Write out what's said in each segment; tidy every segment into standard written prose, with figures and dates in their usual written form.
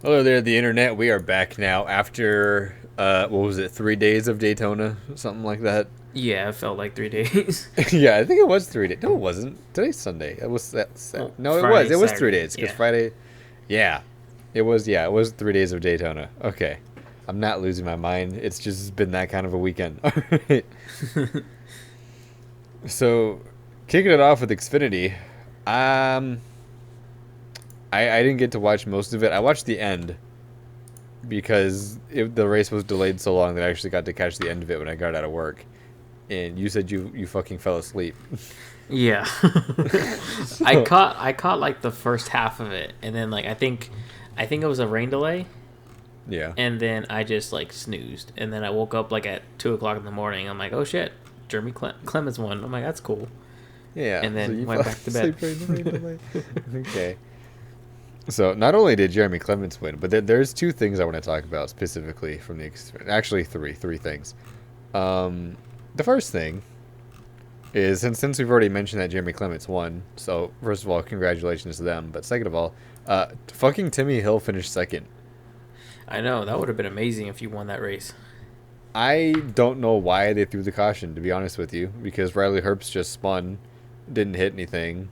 Hello there, the internet. We are back now after what was it, 3 days of Daytona, something like that. Yeah, it felt like 3 days. Yeah, I think it was 3 days. No, it wasn't. Today's Sunday. It was that. Well, No, it was. Friday, It was three Saturday. days because Yeah. Friday. Yeah, it was. Yeah, it was 3 days of Daytona. Okay, I'm not losing my mind. It's just been that kind of a weekend. All right. So, kicking it off with Xfinity, um, I didn't get to watch most of it. I watched the end because the race was delayed so long that I actually got to catch the end of it when I got out of work. And you said you fucking fell asleep. Yeah. I So caught like the first half of it, and then like I think it was a rain delay, yeah, and then I just like snoozed, and then I woke up like at 2 o'clock in the morning. I'm like, oh shit, Jeremy Clemens won. I'm like, that's cool, yeah. and So then you went fell back to bed. asleep during the rain delay. Okay. So not only did Jeremy Clements win, but there's two things I want to talk about specifically from the actually three things. Um, the first thing is since we've already mentioned that Jeremy Clements won, so first of all, congratulations to them. But second of all, fucking Timmy Hill finished second. I know that would have been amazing if you won that race. I don't know why they threw the caution, to be honest with you, because Riley Herbst just spun, didn't hit anything,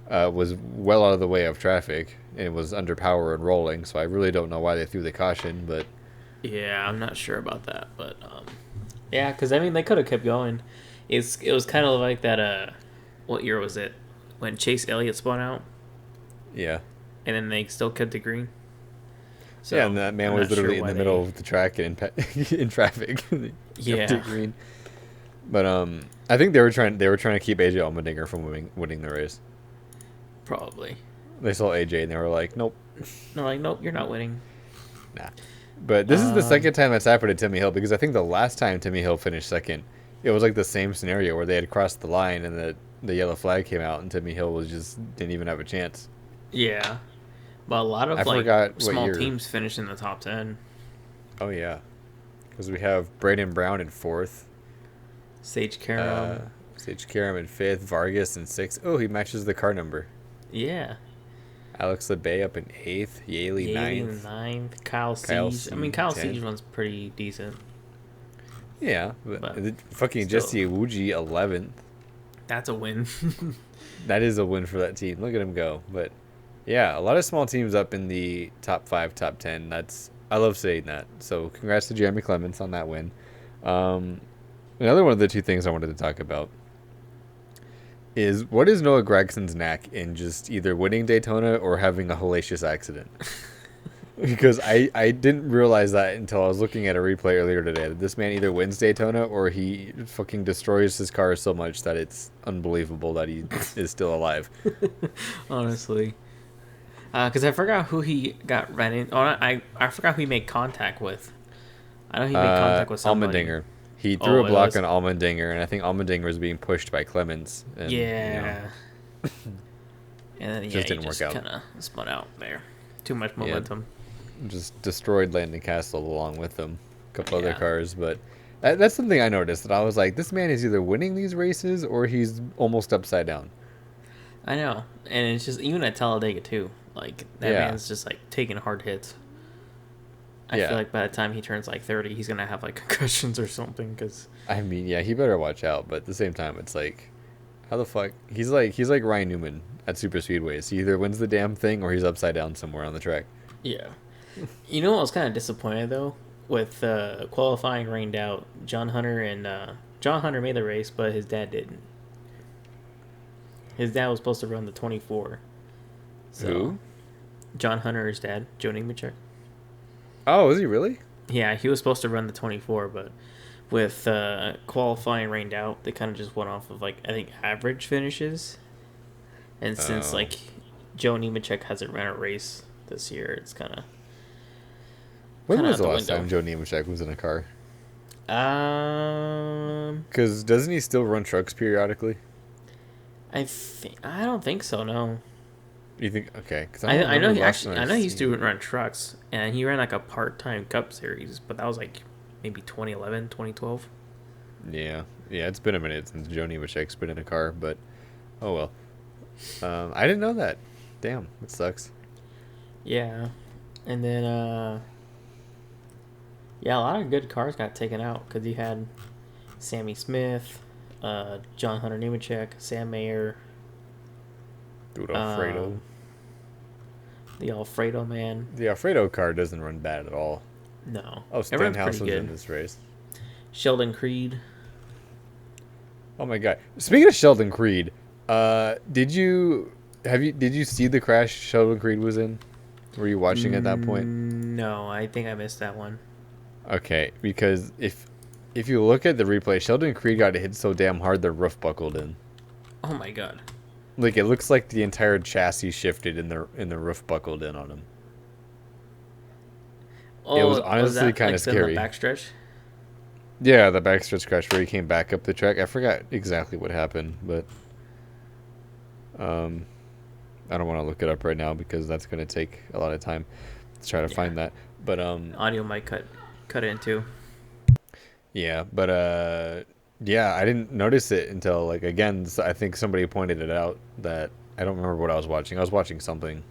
was well out of the way of traffic, and was under power and rolling. So I really don't know why they threw the caution, but Yeah, I'm not sure about that, but yeah, because I mean they could have kept going. It was kind of like that. What year was it when Chase Elliott spun out, yeah, and then they still kept it green? yeah, So and that man I'm was not sure literally in why the middle they. of the track and in traffic. They kept Yeah, it green, but I think they were trying to keep AJ Allmendinger from winning the race. probably. They saw AJ and they were like, nope, No, like nope, you're not winning. nah. But this is the Um, second time that's happened to Timmy Hill because I think the last time Timmy Hill finished second, it was like the same scenario where they had crossed the line and the yellow flag came out and Timmy Hill was just didn't even have a chance. yeah, but a lot I of like forgot what small year. teams finish in the top 10. Oh yeah, because we have Braden Brown in fourth, Sage uh, Karam, Sage Karam in fifth, Vargas in sixth. Oh, he matches the car number. yeah, Alex LeBay up in eighth, Yaley Yaley in ninth, ninth, Kyle Kyle Siege. I mean, C Kyle Siege 10th. one's pretty decent, Yeah, but but fucking still, Jesse Iwuji 11th. that's a win. That is a win for that team. Look at him go. But yeah, a lot of small teams up in the top five, top 10. I love saying that. So congrats to Jeremy Clements on that win. Um, Another one of the two things I wanted to talk about is what is Noah Gregson's knack in just either winning Daytona or having a hellacious accident? Because I didn't realize that until I was looking at a replay earlier today. That this man either wins Daytona or he fucking destroys his car so much that it's unbelievable that he is still alive. Honestly, because I forgot who he got ran in. Oh, I forgot who he made contact with. I know he made contact with somebody. Allmendinger. He threw a Oh, it block was. on Allmendinger, and I think Allmendinger was being pushed by Clemens, and Yeah. And then yeah, just he didn't work just out. kind of spun out there. Too much Yeah, momentum. just destroyed Landon Castle along with them, a couple other Yeah, cars, but that's something I noticed that I was like, this man is either winning these races or he's almost upside down. I know, and it's just even at Talladega too. Like that Yeah, man's just like taking hard hits. I feel yeah. like by the time he turns like 30, he's gonna have like concussions or something. Cause I mean, yeah, he better watch out. But at the same time, it's like, how the fuck? He's like Ryan Newman at super speedways. He either wins the damn thing or he's upside down somewhere on the track. yeah, you know, I was kind of disappointed though with qualifying rained out. John Hunter made the race, but his dad didn't. His dad was supposed to run the 24. So Who? John Hunter's dad, Joe Nemechek. Oh, is he really? Yeah, he was supposed to run the 24, but with qualifying rained out, they kind of just went off of like I think average finishes. And since Oh, like Joe Nemechek hasn't ran a race this year, it's when kind of was out the the last window. time Joe Nemechek was in a car? Um, Because doesn't he still run trucks periodically? I don't think so. No, You think okay? Because I don't I know remember the he last time actually I I've know he used seen to him. run trucks, and he ran like a part-time Cup Series, but that was like maybe 2011, 2012. Yeah, yeah. It's been a minute since Joe Nemechek's been in a car, but oh well. I didn't know that. Damn, it sucks. Yeah, And then, yeah, a lot of good cars got taken out because you had Sammy Smith, John Hunter Nemechek, Sam Mayer, Dude, um, Alfredo. the Alfredo man. The Alfredo car doesn't run bad at all. No, Oh, it runs pretty Stenhouse was in good. this race. Sheldon Creed. Oh my god! Speaking of Sheldon Creed, did you see the crash Sheldon Creed was in? Were you watching at that point? No, I think I missed that one. Okay, because if you look at the replay, Sheldon Creed got hit so damn hard the roof buckled in. Oh my god. Like it looks like the entire chassis shifted and the roof buckled in on him. It was Oh, was honestly that kind like of in the scary. backstretch? Yeah, the backstretch crash where he came back up the track. I forgot exactly what happened, but um, I don't want to look it up right now because that's going to take a lot of time to try to Yeah. find that. But Audio might cut it into. yeah, but yeah, I didn't notice it until like again. I think somebody pointed it out that I don't remember what I was watching. I was watching something,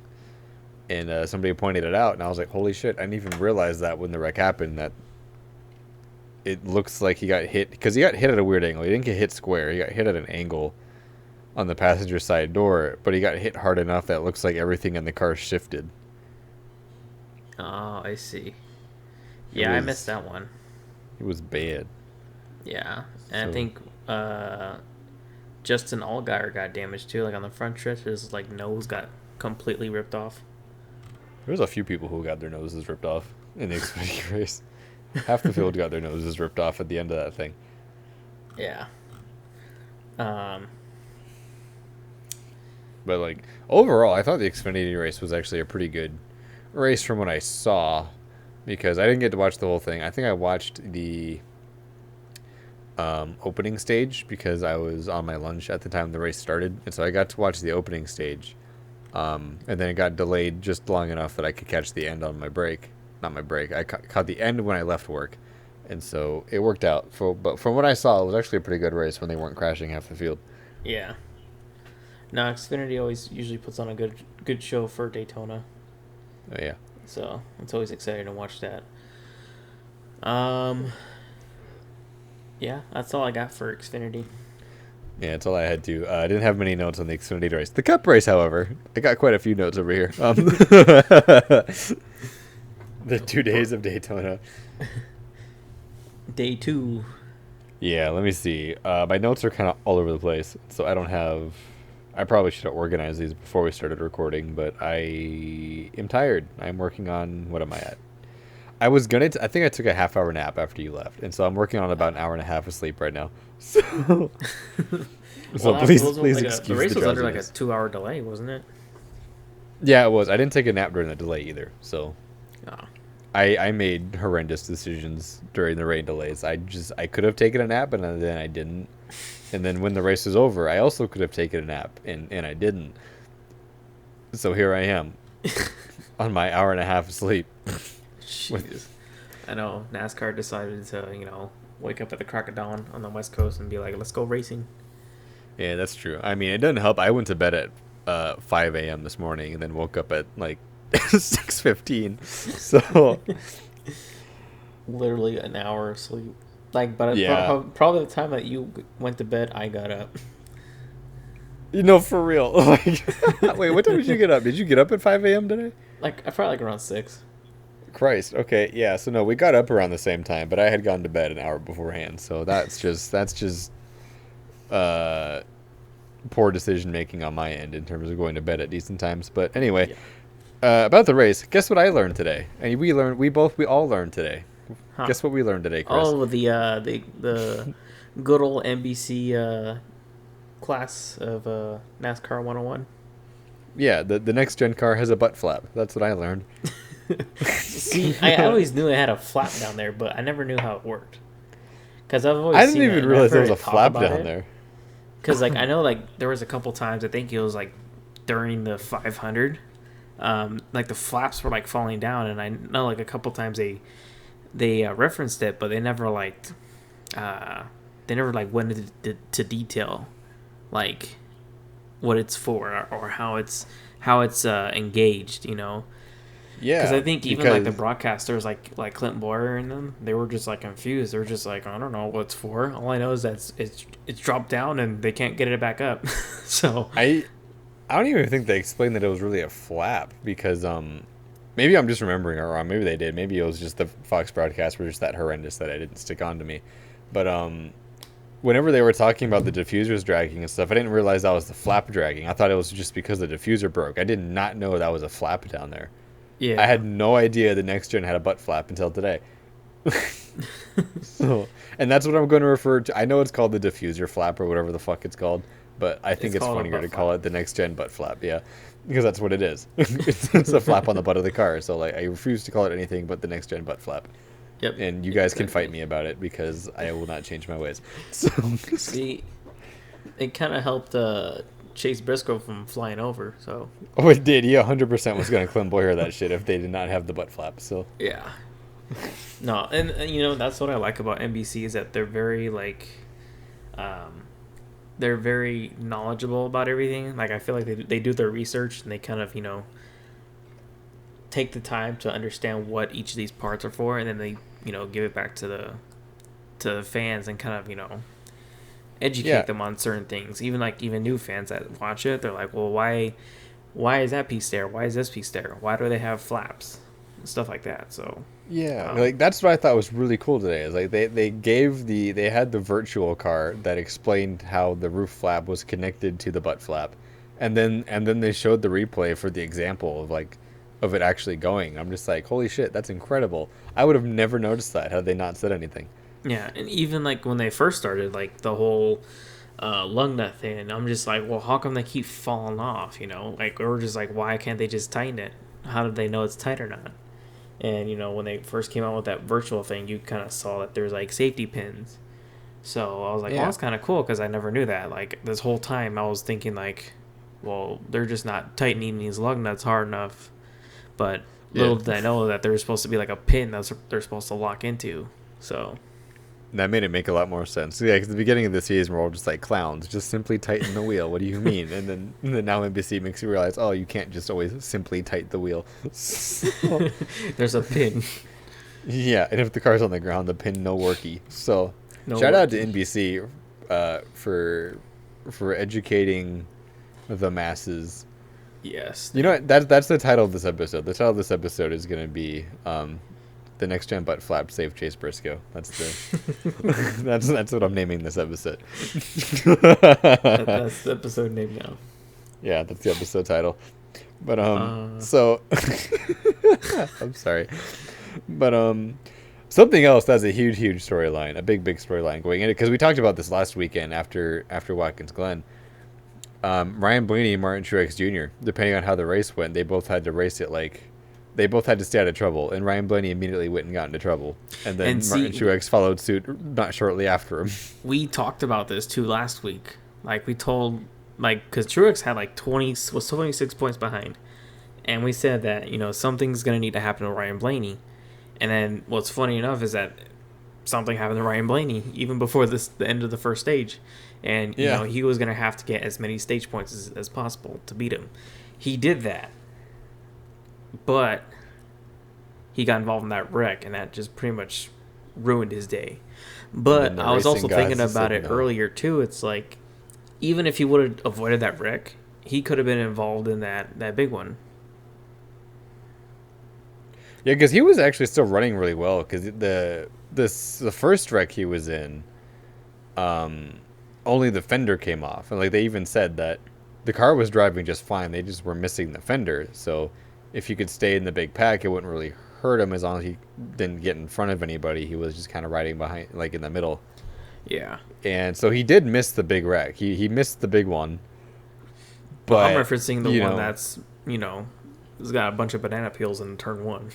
and somebody pointed it out, and I was like, "Holy shit!" I didn't even realize that when the wreck happened that it looks like he got hit because he got hit at a weird angle. He didn't get hit square. He got hit at an angle on the passenger side door, but he got hit hard enough that it looks like everything in the car shifted. Oh, I see. It Yeah, I was missed that one. it was bad. Yeah, and I So think Justin Allgaier got damaged too. Like on the front stretch, his like nose got completely ripped off. there was a few people who got their noses ripped off in the Xfinity race. Half the field got their noses ripped off at the end of that thing. Yeah. Um. But like overall, I thought the Xfinity race was actually a pretty good race from what I saw, because I didn't get to watch the whole thing. I think I watched the opening stage because I was on my lunch at the time the race started, and so I got to watch the opening stage. And then it got delayed just long enough that I could catch the end on my break. Not my break. I caught the end when I left work, and so it worked out. But from what I saw, it was actually a pretty good race when they weren't crashing half the field. Yeah. No, Xfinity always usually puts on a good show for Daytona, Oh, yeah. so it's always exciting to watch that. Um. Yeah, that's all I got for Xfinity. Yeah, that's all I had to. I didn't have many notes on the Xfinity race. The Cup race, however, I got quite a few notes over here. The 2 days of Daytona. Day 2. Yeah, let me see. My notes are kind of all over the place, so I don't have. I probably should have organized these before we started recording, but I am tired. I'm working on. What am I at? I was gonna. I think I took a half-hour nap after you left, and so I'm working on about an hour and a half of sleep right now. So, so Well, please like excuse the race the was under like a drowsiness. 2-hour delay, wasn't it? Yeah, it was. I didn't take a nap during the delay either, so Oh. I made horrendous decisions during the rain delays. I could have taken a nap, and then I didn't. And then when the race was over, I also could have taken a nap, and I didn't. So here I am on my hour and a half of sleep. Jeez. I know NASCAR decided to, wake up at the crack of dawn on the West Coast and be like, let's go racing. Yeah, that's true. I mean, it doesn't help. I went to bed at 5 a.m. this morning and then woke up at like 6:15. So Literally an hour of sleep. Like, but yeah, probably the time that you went to bed, I got up. for real. Like, wait, what time did you get up? Did you get up at 5 a.m. today? Like, I probably like around 6. Christ. Okay, yeah. So no, we got up around the same time, but I had gone to bed an hour beforehand. So that's just poor decision making on my end in terms of going to bed at decent times. But anyway, Yeah. about the race, guess what I learned today? And we all learned today. Huh. Guess what we learned today, Chris? Oh, the good old NBC class of NASCAR 101. Yeah, the NextGen car has a butt flap. That's what I learned. See, I always knew it had a flap down there, but I never knew how it worked. Because I've always I didn't seen even it, and realize I've there heard was a it talk flap about down it. there. Because like I know like there was a couple times I think it was like during the 500, like the flaps were like falling down, and I know like a couple times they referenced it, but they never like went into detail like what it's for or how it's engaged, Because Yeah, I think even like the because broadcasters, like Clint Boyer and them, they were just like confused. They were just like, I don't know what it's for. All I know is that it's dropped down and they can't get it back up. So I I don't even think they explained that it was really a flap because maybe I'm just remembering it wrong. Maybe they did. Maybe it was just the Fox broadcasts were just that horrendous that I didn't stick on to me. But whenever they were talking about the diffusers dragging and stuff, I didn't realize that was the flap dragging. I thought it was just because the diffuser broke. I did not know that was a flap down there. I yeah, had no idea the next gen had a butt flap until today. So, and that's what I'm going to refer to. I know it's called the diffuser flap or whatever the fuck it's called, but I think it's it's called a funnier butt to flap. call it the next gen butt flap. Yeah, because that's what it is. It's a flap on the butt of the car. So like, I refuse to call it anything but the next gen butt flap. Yep, And you guys can fight exactly. me about it because I will not change my ways. So, See, it kind of helped Chase Briscoe from flying over. So oh, it did. He 100% was going to Clem Boyer that shit if they did not have the butt flap. So, yeah, no, and you know that's what I like about NBC is that they're very like, um, they're very knowledgeable about everything. Like I feel like they do their research and they kind of take the time to understand what each of these parts are for, and then they give it back to the fans and kind of yeah, educate them on certain things. Even new fans that watch it, they're like, well, why is that piece there? Why is this piece there? Why do they have flaps? Stuff like that. So, yeah. um, Like that's what I thought was really cool today. Is like they had the virtual car that explained how the roof flap was connected to the butt flap, and then they showed the replay for the example of like of it actually going. I'm just like, holy shit, that's incredible. I would have never noticed that had they not said anything. yeah, and even like when they first started, like the whole lug nut thing, I'm just like, well, how come they keep falling off? Like or just like, why can't they just tighten it? How did they know it's tight or not? And when they first came out with that virtual thing, you kind of saw that there's like safety pins. So I was like, well, Yeah, that's kind of cool because I never knew that. Like this whole time, I was thinking like, well, they're just not tightening these lug nuts hard enough. But yeah. little did I know that there's supposed to be like a pin that they're supposed to lock into. So That made it make a lot more sense. Yeah, because the beginning of the season, we're all just like clowns. Just simply tighten the wheel. What do you mean? And then now NBC makes you realize, oh, you can't just always simply tighten the wheel. So, there's a pin, yeah, and if the car's on the ground, the pin no worky. So, no shout out to worky. NBC for educating the masses. Yes, You know what? That's the title of this episode. The title of this episode is going to be the next gen butt flap save Chase Briscoe. That's the that's what I'm naming this episode. that's the episode name now. Yeah, that's the episode title. But Uh, so I'm sorry. But something else that's a huge storyline, a big storyline going in it because we talked about this last weekend after Watkins Glen. Ryan Blaney and Martin Truex Jr. Depending on how the race went, they both had to race it like they both had to stay out of trouble, and Ryan Blaney immediately went and got into trouble, and and then Martin see, Truex followed suit not shortly after him. we talked about this too last week. Like we told, like, because Truex had like 26 points behind, and we said that something's gonna need to happen to Ryan Blaney. And then what's funny enough is that something happened to Ryan Blaney even before the end of the first stage, and Yeah, he was gonna have to get as many stage points as possible to beat him. He did that, but he got involved in that wreck, and that just pretty much ruined his day. and then But the I was racing also thinking gods about said it no. earlier too. It's like even if he would have avoided that wreck, he could have been involved in that big one. Yeah, because he was actually still running really well. Because the first wreck he was in, um, only the fender came off, and like they even said that the car was driving just fine. They just were missing the fender. So if he could stay in the big pack, it wouldn't really hurt him as long as he didn't get in front of anybody. He was just kind of riding behind, like in the middle. Yeah. And so he did miss the big wreck. He missed the big one, Well, I'm but referencing the you one know, that's has got a bunch of banana peels in turn one.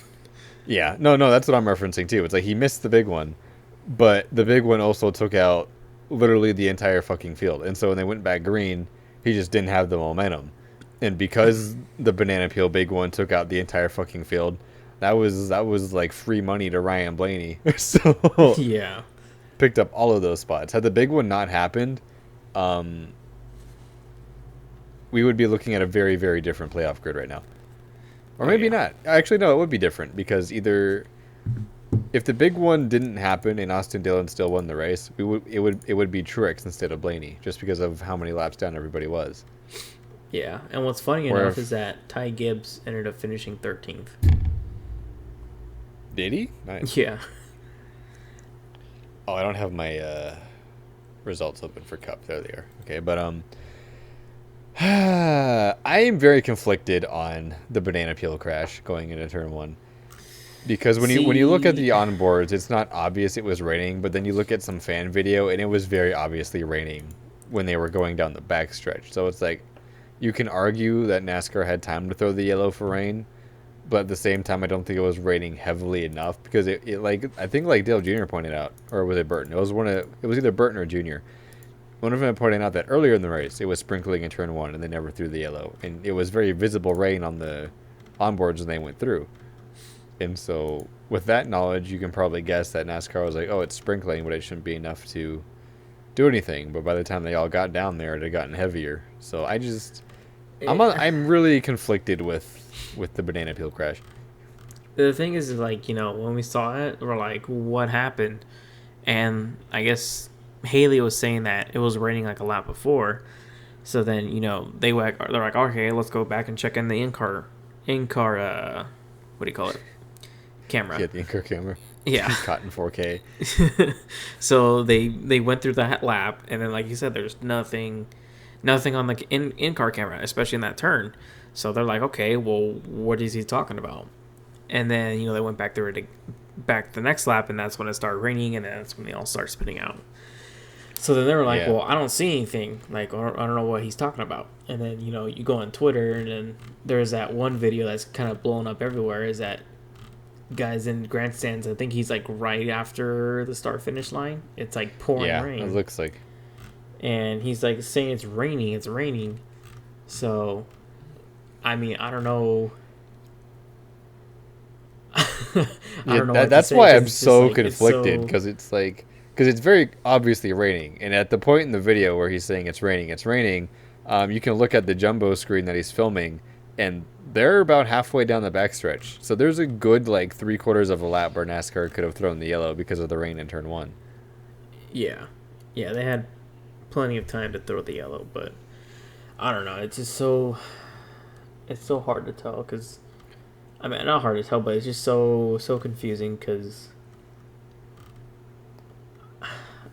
yeah, no, that's what I'm referencing too. It's like he missed the big one, but the big one also took out literally the entire fucking field. And so when they went back green, he just didn't have the momentum. And because the banana peel big one took out the entire fucking field, that was like free money to Ryan Blaney. So Yeah. picked up all of those spots. Had the big one not happened, um, we would be looking at a very different playoff grid right now. Or Oh maybe yeah. not. Actually, no, it would be different because either if the big one didn't happen and Austin Dillon still won the race, it would be Truex instead of Blaney just because of how many laps down everybody was. Yeah. And what's funny Or enough is if that Ty Gibbs ended up finishing 13th. did he? Nice. Yeah. Oh, I don't have my results open for Cup. There they are. Okay, but I am very conflicted on the banana peel crash going into turn one. Because when you look at See, the onboards, it's not obvious it was raining, but then you look at some fan video and it was very obviously raining when they were going down the backstretch. So it's like you can argue that NASCAR had time to throw the yellow for rain, but at the same time I don't think it was raining heavily enough because it like I think like Dale Jr. pointed out, or was it Burton? It was either Burton or Jr. One of them pointed out that earlier in the race it was sprinkling in turn one and they never threw the yellow. And it was very visible rain on the onboards when they went through. And so, with that knowledge, you can probably guess that NASCAR was like, "Oh, it's sprinkling, but it shouldn't be enough to do anything." But by the time they all got down there, it had gotten heavier. So I'm really conflicted with the banana peel crash. the thing is like, when we saw it, we're like, what happened? And I guess Haley was saying that it was raining like a lap before. So then, they're like, okay, let's go back and check in the in-car, what do you call it? Camera. Yeah, the in-car camera. Yeah. Caught in 4K. So they went through that lap, and then like you said, there's nothing on the in-car camera, especially in that turn. So they're like, okay, well, what is he talking about? And then they went back through it back the next lap, and that's when it started raining, and that's when they all start spitting out. So then they were like, Yeah. well, I don't see anything. Like, I don't know what he's talking about. And then, you go on Twitter, and then there's that one video that's kind of blown up everywhere, is that guys in grandstands, I think he's like right after the start finish line. It's like pouring Yeah, rain. it looks like. And he's like saying it's raining. So, I mean, I don't know. I don't know. That's why I'm so conflicted because it's very obviously raining, and at the point in the video where he's saying it's raining, you can look at the jumbo screen that he's filming, and they're about halfway down the backstretch. So there's a good like 3/4 of a lap where NASCAR could have thrown the yellow because of the rain in turn one. Yeah, they had plenty of time to throw the yellow, but I don't know. It's just it's so hard to tell because. I mean, not hard to tell, but it's just so confusing because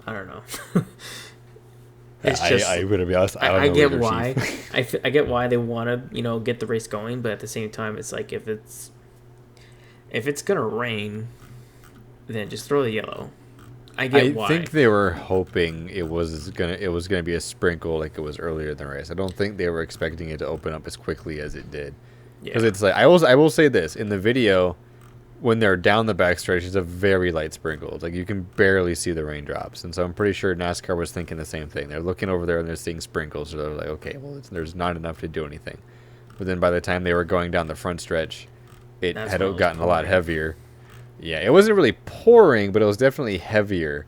I don't know. It's just I would be honest. I don't I know get either, why Chief. I get why they want to get the race going, but at the same time, it's like if it's gonna rain, then just throw the yellow. I get why. I think they were hoping it was gonna be a sprinkle like it was earlier in the race. I don't think they were expecting it to open up as quickly as it did. Because Yeah. it's like I will say this in the video, when they're down the backstretch, it's a very light sprinkle. It's like you can barely see the raindrops, and so I'm pretty sure NASCAR was thinking the same thing. They're looking over there and they're seeing sprinkles, so they're like, okay, well, there's not enough to do anything. But then by the time they were going down the front stretch, it That's had when it was gotten a lot pouring. heavier. Yeah, it wasn't really pouring, but it was definitely heavier,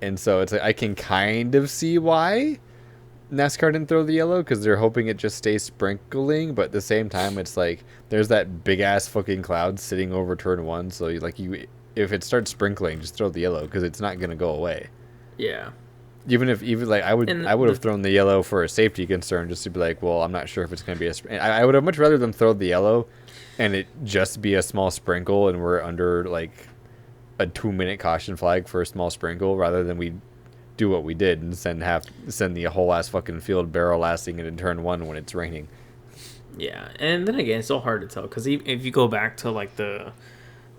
and so it's like I can kind of see why NASCAR didn't throw the yellow because they're hoping it just stays sprinkling, but at the same time, it's like there's that big ass fucking cloud sitting over turn one. So if it starts sprinkling, just throw the yellow because it's not gonna go away. Yeah. Even like I would And have thrown the yellow for a safety concern just to be like, well, I'm not sure if it's gonna be I would have much rather them throw the yellow, and it just be a small sprinkle, and we're under like a 2-minute caution flag for a small sprinkle rather than we do what we did and send the whole ass fucking field barrel lasting into turn one when it's raining. Yeah, and then again, it's so hard to tell because if you go back to like the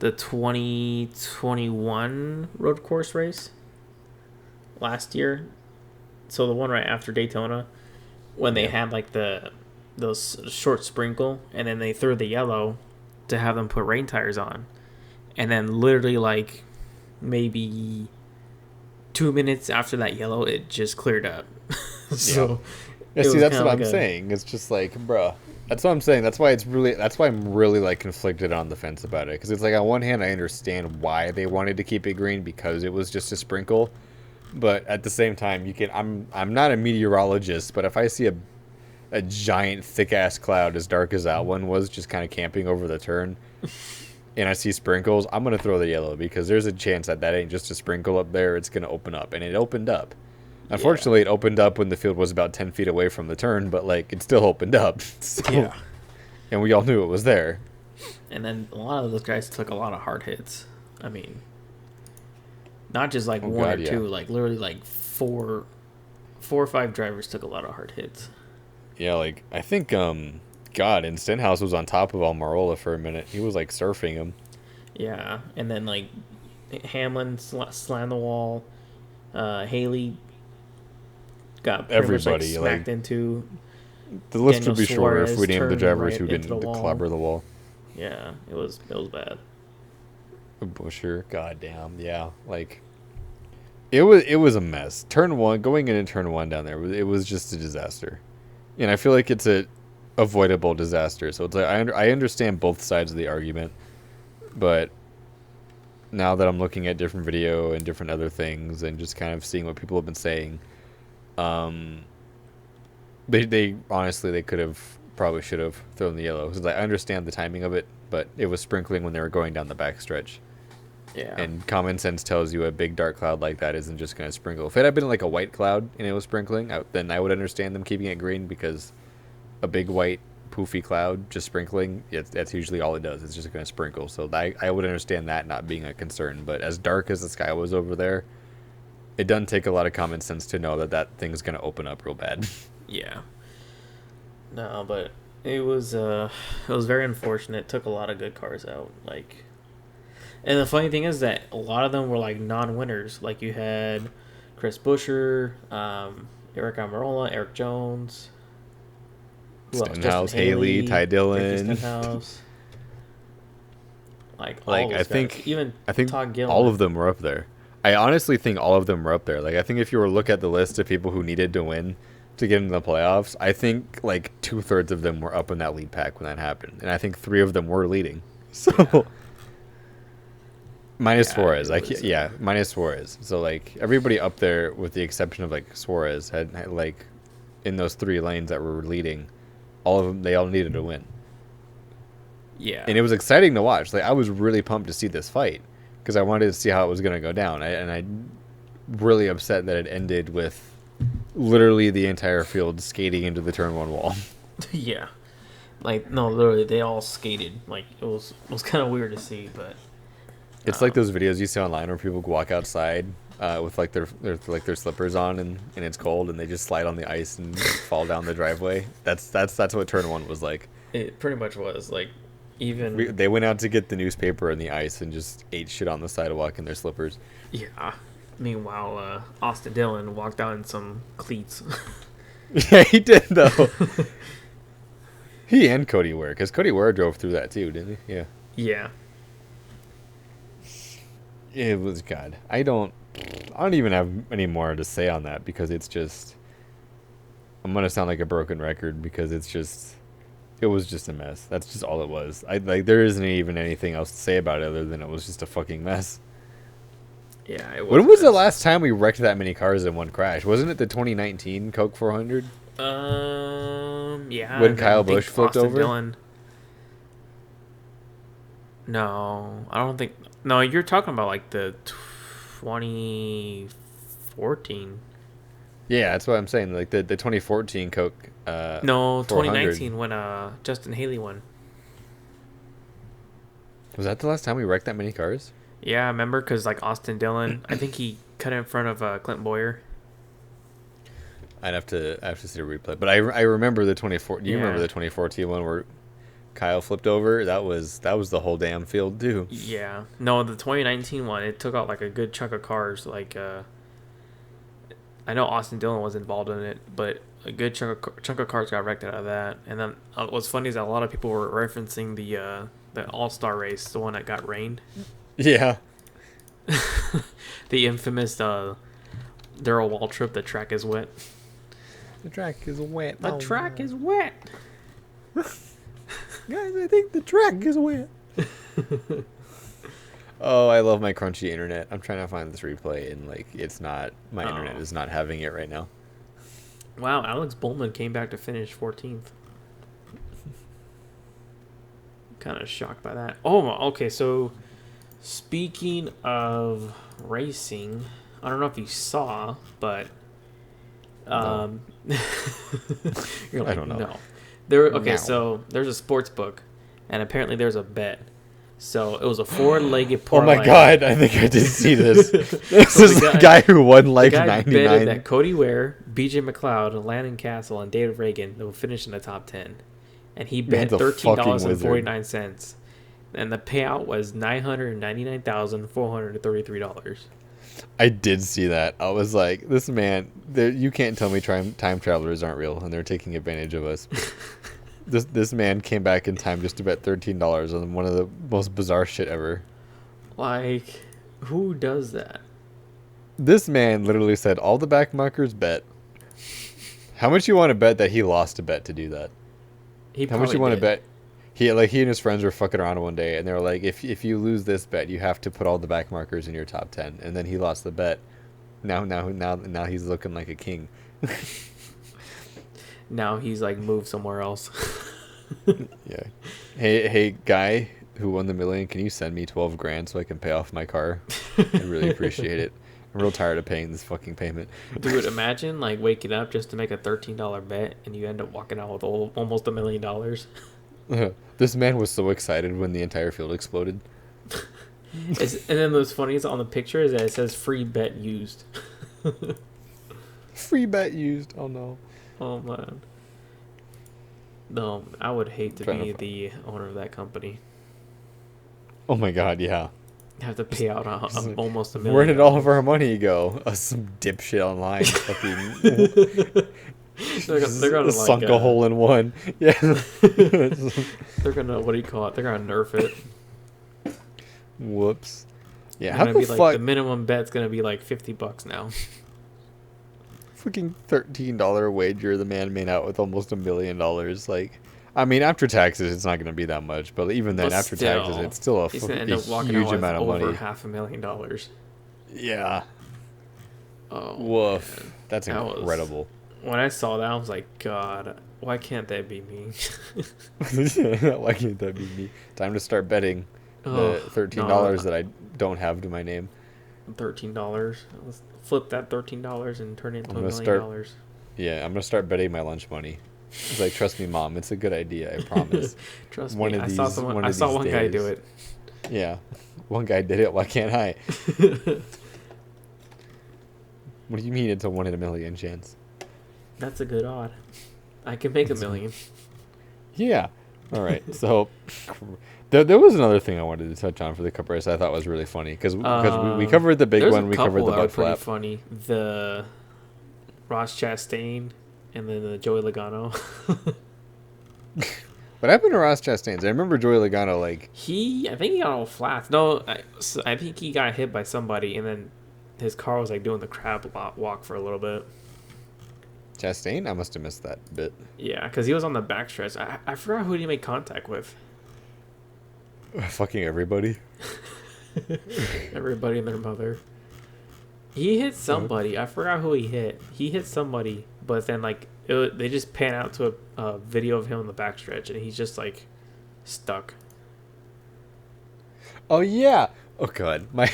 2021 road course race last year, so the one right after Daytona, when they had like those short sprinkle, and then they threw the yellow to have them put rain tires on, and then literally like maybe 2 minutes after that yellow, it just cleared up. So Yeah, it see, was that's kinda what like I'm saying. It's just like, bruh. That's what I'm saying. That's why I'm really like conflicted on the fence about it. Because it's like on one hand, I understand why they wanted to keep it green because it was just a sprinkle, but at the same time, I'm not a meteorologist, but if I see a giant thick ass cloud as dark as that one was, just kind of camping over the turn, and I see sprinkles, I'm gonna throw the yellow because there's a chance that that ain't just a sprinkle up there. It's gonna open up, and it opened up. Unfortunately, it opened up when the field was about 10 feet away from the turn, but like it still opened up. So, Yeah. and we all knew it was there. And then a lot of those guys took a lot of hard hits. I mean, not just like one God, or yeah. two, like literally like four or five drivers took a lot of hard hits. Yeah, like I think God, and Stenhouse was on top of Almirola for a minute. He was like surfing him. Yeah, and then like Hamlin slammed the wall. Haley got pretty Everybody, much like smacked into. The list Daniel would be shorter if Suarez we named the turned drivers right who into didn't the wall. clobber the wall. Yeah, it was bad. Busher, goddamn, yeah, like it was a mess. Turn one, going into turn one down there, it was just a disaster, and I feel like it's a avoidable disaster. So it's like I understand both sides of the argument, but now that I'm looking at different video and different other things and just kind of seeing what people have been saying, they honestly they could have probably should have thrown the yellow because I understand the timing of it, but it was sprinkling when they were going down the back stretch. Yeah. And common sense tells you a big dark cloud like that isn't just going to sprinkle. If it had been like a white cloud and it was sprinkling, then I would understand them keeping it green because a big white poofy cloud just sprinkling, that's usually all it does. It's just going to sprinkle. So I would understand that not being a concern. But as dark as the sky was over there, it doesn't take a lot of common sense to know that that thing's going to open up real bad. Yeah. No, but it was very unfortunate. It took a lot of good cars out. Like, and the funny thing is that a lot of them were like non-winners. Like you had Chris Buescher, Eric Almirola, Eric Jones, who else? Stenhouse, Justin Haley, Ty Ricky Dillon. Stenhouse. Like all Like those I guys. think Even Todd Gilliland. all of them were up there. I honestly think all of them were up there. Like I think if you were to look at the list of people who needed to win to get into the playoffs, I think like 2/3 of them were up in that lead pack when that happened, and I think 3 of them were leading. So Yeah. minus Yeah, Suarez, it was, minus Suarez. So like everybody up there, with the exception of like Suarez, had like in those 3 lanes that were leading, all of them they all needed to win. Yeah. And it was exciting to watch. Like I was really pumped to see this fight because I wanted to see how it was going to go down. And I really upset that it ended with literally the entire field skating into the turn one wall. Yeah. Like no, literally they all skated. Like it was kind of weird to see, but It's like those videos you see online where people walk outside with like their slippers on and it's cold and they just slide on the ice and fall down the driveway. That's what turn one was like. it pretty much was like even They went out to get the newspaper and the ice and just ate shit on the sidewalk in their slippers. yeah. Meanwhile, Austin Dillon walked out in some cleats. Yeah, he did though. He and Cody Ware, because Cody Ware drove through that too, didn't he? Yeah. Yeah. It was God. I don't even have any more to say on that because it's just. I'm gonna sound like a broken record because it was just a mess. That's just all it was. There isn't even anything else to say about it other than it was just a fucking mess. Yeah. It was When was the last time we wrecked that many cars in one crash? Wasn't it the 2019 Coke 400? Yeah. When I Kyle think Busch flipped Austin over? Dillon. No, I don't think. No, you're talking about like the 2014. Yeah, that's what I'm saying. Like the 2014 Coke. No, 400. 2019 when Justin Haley won. Was that the last time we wrecked that many cars? Yeah, I remember because like Austin Dillon, I think he cut in front of Clint Boyer. I have to see a replay, but I remember the 2014. Do you Yeah. remember the 2014 one where Kyle flipped over? That was the whole damn field too. Yeah, no, the 2019 one, it took out like a good chunk of cars. Like, I know Austin Dillon was involved in it, but a good chunk of cars got wrecked out of that. And then what's funny is that a lot of people were referencing the All-Star race, the one that got rained, Yeah. the infamous Daryl Waltrip. The track is wet. The track is wet. The track is wet. Guys, I think the track is wet. Oh, I love my crunchy internet. I'm trying to find this replay and like it's not. My internet is not having it right now. Wow, Alex Bowman came back to finish 14th. Kind of shocked by that. Oh, okay. So, speaking of racing, I don't know if you saw, but No, um, you're I like, don't know. no. Okay, No. so there's a sports book, and apparently there's a bet. So it was a four-legged Oh my parlay. god, I think I did see this. This So is the guy who won the like guy betted 99. that Cody Ware, B.J. McLeod, Landon Castle, and David Reagan will finish in the top 10, and he Man's bet a fucking wizard. $13.49, and the payout was $999,433. I did see that. I was like, this man, you can't tell me time travelers aren't real and they're taking advantage of us. This man came back in time just to bet $13 on one of the most bizarre shit ever. Like, who does that? This man literally said, all the back markers bet. How much you want to bet that he lost a bet to do that? He How much probably you want to did. bet? He and his friends were fucking around one day, and they were like, if you lose this bet, you have to put all the back markers in your top 10. And then he lost the bet. Now he's looking like a king. Now he's like moved somewhere else. Yeah. Hey, guy who won the million, can you send me 12 grand so I can pay off my car? I'd really appreciate it. I'm real tired of paying this fucking payment. Dude, imagine like waking up just to make a $13 bet and you end up walking out with almost $1 million. This man was so excited when the entire field exploded. And then what's funny is on the picture is that it says free bet used. Free bet used. Oh no. Oh man. No, I would hate to Trying be to the owner of that company. Oh my god, yeah. Have to pay out almost $1 million. Where did all of our money go? Some dipshit online fucking They're gonna like sunk a hole in one. Yeah. they're gonna, what do you call it? They're gonna nerf it. Whoops. Yeah, It's how gonna the be fuck like the minimum bet's gonna be like $50 now. fucking $13 wager the man made out with almost $1 million. Like, I mean, after taxes it's not going to be that much, but even then But after taxes still, it's still a, he's gonna end up walking huge out with amount of over money. $500,000. Yeah. Oh, Woof. man. That's That was- incredible. When I saw that, I was like, God, why can't that be me? Why can't that be me? Time to start betting the $13 that I don't have to my name. $13. Let's flip that $13 and turn it into I'm $1 gonna million start- dollars. Yeah, I'm gonna start betting my lunch money. It's like, trust me, Mom, it's a good idea. I promise. Trust One me, of I saw these- someone. one I of saw these one guy do days. it. Yeah, one guy did it. Why can't I? What do you mean it's a 1 in a million chance? That's a good odd. I can make $1 million. Yeah. All right. So there was another thing I wanted to touch on for the cup race I thought was really funny because we covered the big There's one, a we couple covered the that were butt pretty flap. funny. The Ross Chastain and then the Joey Logano. What happened to Ross Chastain's? I remember Joey Logano like I think he got all flats. No, I think he got hit by somebody, and then his car was like doing the crab walk for a little bit. Chastain. I must have missed that bit. Yeah, because he was on the backstretch. I forgot who he made contact with. Fucking everybody. Everybody and their mother. He hit somebody. I forgot who he hit. He hit somebody, but then like they just pan out to a video of him on the backstretch, and he's just like stuck. Oh yeah. Oh god. My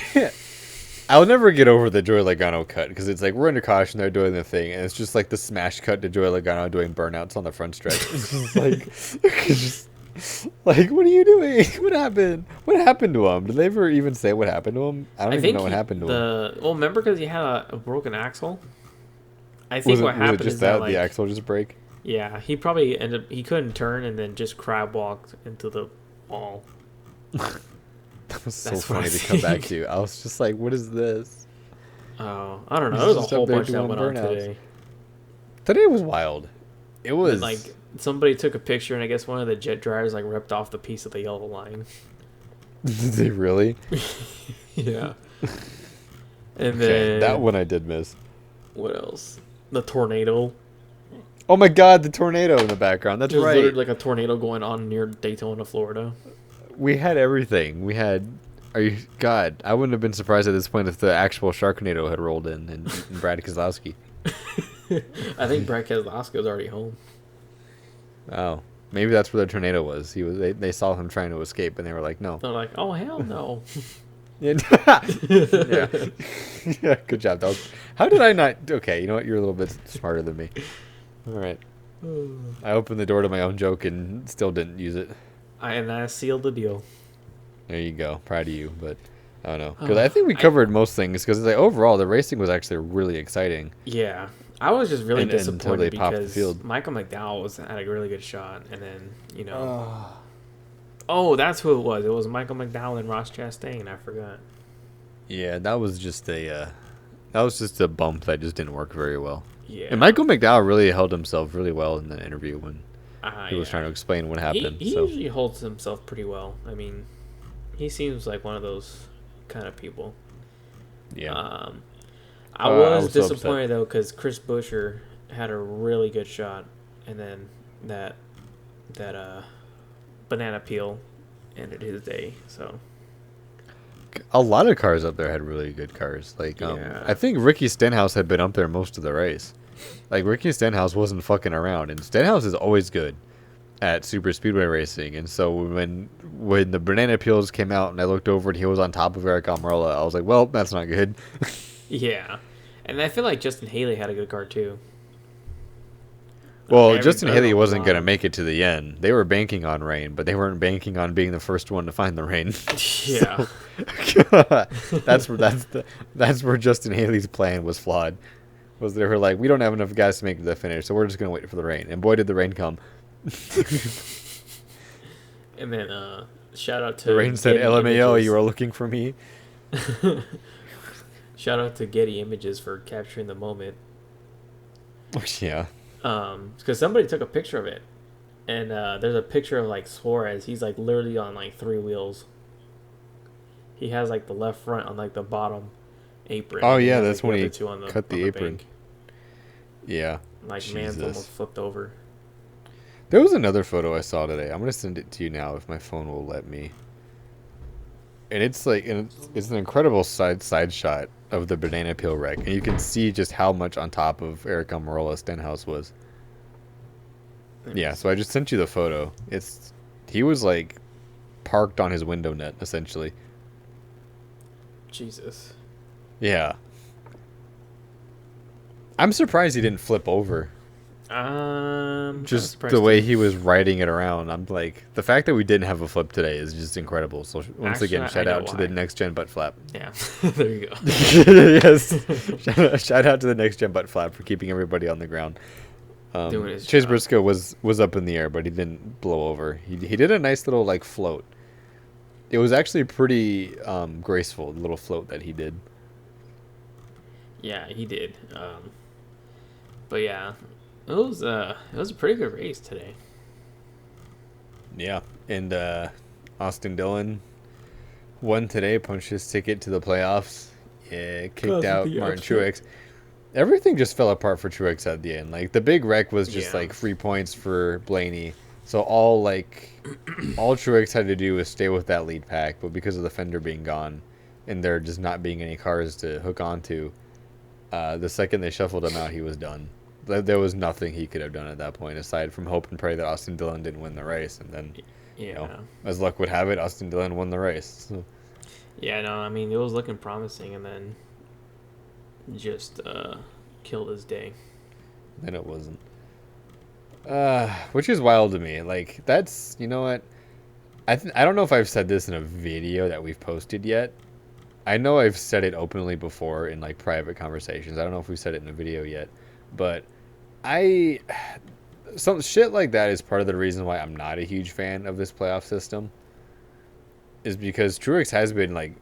I'll never get over the Joey Logano cut because it's like we're under caution, they're doing the thing, and it's just like the smash cut to Joey Logano doing burnouts on the front stretch. It's just like, like, what are you doing? What happened? What happened to him? Did they ever even say what happened to him? I don't even know what happened to him. Well, remember because he had a broken axle. I think what Was it happened just is that that like the axle just break? yeah, he probably ended up he couldn't turn and then just crab walked into the wall. That was so That's what funny I to come back think. to. I was just like, what is this? Oh, I don't know. He's There was a just whole up there bunch that doing went on burnouts. today. Today was wild. It was And, like somebody took a picture, and I guess one of the jet drivers like ripped off the piece of the yellow line. Did they really? Yeah. And Okay, then that one I did miss. what else? The tornado. Oh my god, the tornado in the background. That's There's right. literally like a tornado going on near Daytona, Florida. We had everything. We had. Are you God? I wouldn't have been surprised at this point if the actual Sharknado had rolled in and Brad Keselowski. I think Brett Keselowski's already home. Oh, maybe that's where the tornado was. They saw him trying to escape, and they were like, no. They're like, oh hell no. Yeah. Yeah. Yeah. Good job, dog. How did I not? Okay, you know what? You're a little bit smarter than me. All right. I opened the door to my own joke and still didn't use it. I sealed the deal. There you go. Proud of you, but I don't know because I think we covered most things. Because like, overall, the racing was actually really exciting. Yeah, I was just really disappointed until they popped the because field. Michael McDowell had a really good shot, and then oh, that's who it was. It was Michael McDowell and Ross Chastain. I forgot. Yeah, that was just a bump that just didn't work very well. Yeah, and Michael McDowell really held himself really well in the interview when he was yeah. trying to explain what happened. He so. usually holds himself pretty well. I mean, he seems like one of those kind of people. Yeah. I was so disappointed though because Chris Buescher had a really good shot, and then that banana peel ended his day. So A lot of cars up there had really good cars. Like, Yeah. I think Ricky Stenhouse had been up there most of the race. Like, Ricky Stenhouse wasn't fucking around, and Stenhouse is always good at super speedway racing. And so when the banana peels came out, and I looked over and he was on top of Eric Almirola, I was like, well, that's not good. yeah, and I feel like Justin Haley had a good car too. Well, Very Justin good Haley on wasn't the going to line. make it to the end. They were banking on rain, but they weren't banking on being the first one to find the rain. Yeah, That's where Justin Haley's plan was flawed. Was they were like, we don't have enough guys to make it to the finish, so we're just going to wait for the rain. And boy, did the rain come. and then shout out to The rain said, Getty LMAO, Images. you are looking for me. Shout out to Getty Images for capturing the moment. Yeah. Because somebody took a picture of it, and there's a picture of like Suarez. He's like literally on like 3 wheels. He has like the left front on like the bottom apron. Oh, and yeah, has, that's like, the when other he two on cut the on apron. bank. Yeah. Like man's Jesus. almost flipped over. There was another photo I saw today. I'm going to send it to you now if my phone will let me. And it's like, it's an incredible side shot of the banana peel wreck. And you can see just how much on top of Eric Almirola Stenhouse was. Yeah, so I just sent you the photo. He was like parked on his window net, essentially. Jesus. Yeah. I'm surprised he didn't flip over. Just the way he was riding it around. I'm like, the fact that we didn't have a flip today is just incredible. So once again, shout out to the NextGen butt flap. Yeah, there you go. Yes. Shout out to the NextGen butt flap for keeping everybody on the ground. Doing his Chase job. Briscoe was up in the air, but he didn't blow over. He did a nice little like float. It was actually pretty graceful, the little float that he did. Yeah, he did. But yeah, it was a pretty good race today. Yeah, and Austin Dillon won today, punched his ticket to the playoffs. Yeah, kicked out Martin Truex. Everything just fell apart for Truex at the end. Like the big wreck was just like 3 points for Blaney. So all Truex had to do was stay with that lead pack, but because of the fender being gone and there just not being any cars to hook onto, the second they shuffled him out, he was done. There was nothing he could have done at that point aside from hope and pray that Austin Dillon didn't win the race. And then, as luck would have it, Austin Dillon won the race. So. Yeah, no, I mean, it was looking promising, and then just killed his day. Then it wasn't. Which is wild to me. Like, that's, you know what? I don't know if I've said this in a video that we've posted yet. I know I've said it openly before in, like, private conversations. I don't know if we said it in a video yet. But some shit like that is part of the reason why I'm not a huge fan of this playoff system. Is because Truex has been, like,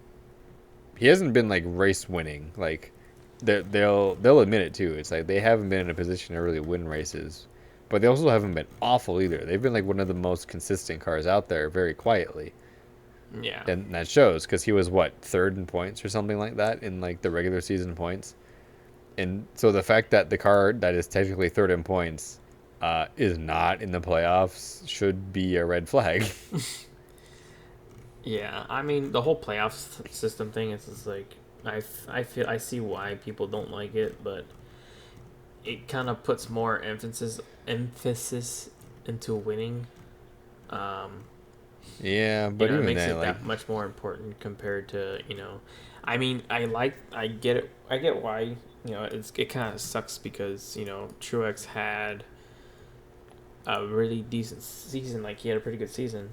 he hasn't been, like, race winning. Like, they'll admit it too. It's like they haven't been in a position to really win races, but they also haven't been awful either. They've been like one of the most consistent cars out there, very quietly. Yeah, And that shows because he was third in points or something like that in like the regular season points. And so the fact that the car that is technically third in points is not in the playoffs should be a red flag. yeah. I mean, the whole playoff system thing is just like I see why people don't like it, but it kind of puts more emphasis into winning. Um, Yeah, but it even makes then, it like, that much more important compared to I mean, I get it. I get why. It kind of sucks because Truex had a really decent season. Like he had a pretty good season.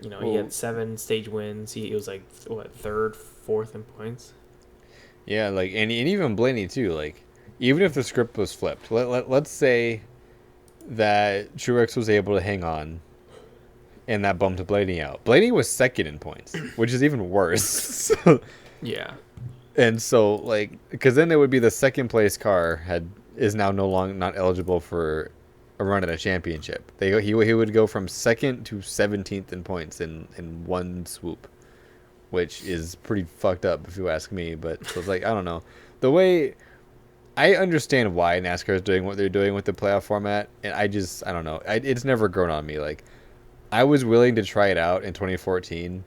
He well, had 7 stage wins. He was like what, third, fourth in points. yeah, like, and even Blaney too. Like, even if the script was flipped, let's say that Truex was able to hang on, and that bumped Blaney out. Blaney was second in points, which is even worse. Yeah, And so, like, because then it would be the second place car is now no longer not eligible for a run at a championship. He would go from second to 17th in points in one swoop, which is pretty fucked up if you ask me. But so it's like, I don't know, the way I understand why NASCAR is doing what they're doing with the playoff format, and I don't know, it's never grown on me. Like, I was willing to try it out in 2014